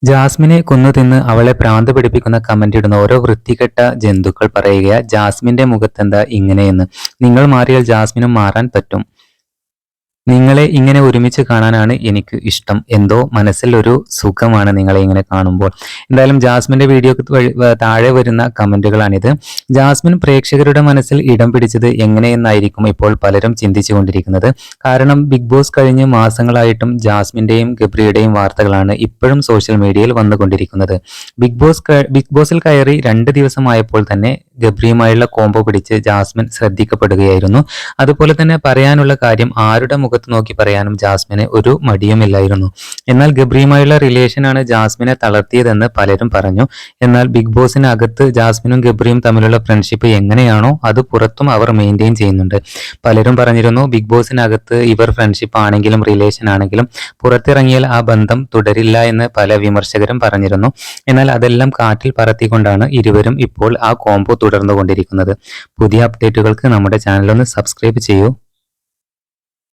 ജാസ്മിനെ കൊന്നു തിന്ന് അവളെ ഭ്രാന്ത് പിടിപ്പിക്കുന്ന കമന്റ് ഇടുന്ന ഓരോ വൃത്തികെട്ട ജന്തുക്കൾ പറയുക ജാസ്മിന്റെ മുഖത്തെന്താ ഇങ്ങനെയെന്ന്. നിങ്ങൾ മാറിയാൽ ജാസ്മിനും മാറാൻ പറ്റും. നിങ്ങളെ ഇങ്ങനെ ഒരുമിച്ച് കാണാനാണ് എനിക്ക് ഇഷ്ടം. എന്തോ മനസ്സിൽ ഒരു സുഖമാണ് നിങ്ങളെ ഇങ്ങനെ കാണുമ്പോൾ. എന്തായാലും ജാസ്മിന്റെ വീഡിയോക്ക് താഴെ വരുന്ന കമന്റുകളാണിത്. ജാസ്മിൻ പ്രേക്ഷകരുടെ മനസ്സിൽ ഇടം പിടിച്ചത് എങ്ങനെയെന്നായിരിക്കും ഇപ്പോൾ പലരും ചിന്തിച്ചുകൊണ്ടിരിക്കുന്നത്. കാരണം ബിഗ് ബോസ് കഴിഞ്ഞ് മാസങ്ങളായിട്ടും ജാസ്മിന്റെയും ഗബ്രിയുടെയും വാർത്തകളാണ് ഇപ്പോഴും സോഷ്യൽ മീഡിയയിൽ വന്നുകൊണ്ടിരിക്കുന്നത്. ബിഗ് ബോസിൽ കയറി 2 ദിവസമായപ്പോൾ തന്നെ ഗബ്രിയുമായുള്ള കോംബോ പിടിച്ച് ജാസ്മിൻ ശ്രദ്ധിക്കപ്പെടുകയായിരുന്നു. അതുപോലെ തന്നെ പറയാനുള്ള കാര്യം ആരുടെ മുഖത്ത് നോക്കി പറയാനും ജാസ്മിന് ഒരു മടിയുമില്ലായിരുന്നു. എന്നാൽ ഗബ്രിയുമായുള്ള റിലേഷനാണ് ജാസ്മിനെ തളർത്തിയതെന്ന് പലരും പറഞ്ഞു. എന്നാൽ ബിഗ് ബോസിനകത്ത് ജാസ്മിനും ഗബ്രിയും തമ്മിലുള്ള ഫ്രണ്ട്ഷിപ്പ് എങ്ങനെയാണോ അത് പുറത്തും അവർ മെയിൻറ്റെയിൻ ചെയ്യുന്നുണ്ട്. പലരും പറഞ്ഞിരുന്നു ബിഗ് ബോസിനകത്ത് ഇവർ ഫ്രണ്ട്ഷിപ്പ് ആണെങ്കിലും റിലേഷൻ ആണെങ്കിലും പുറത്തിറങ്ങിയാൽ ആ ബന്ധം തുടരില്ല എന്ന് പല വിമർശകരും പറഞ്ഞിരുന്നു. എന്നാൽ അതെല്ലാം കാറ്റിൽ പറത്തിക്കൊണ്ടാണ് ഇരുവരും ഇപ്പോൾ ആ കോംബോ തുടർന്നുകൊണ്ടിരിക്കുന്നത്. പുതിയ അപ്ഡേറ്റുകൾക്ക് നമ്മുടെ ചാനൽ ഒന്ന് സബ്സ്ക്രൈബ് ചെയ്യൂ.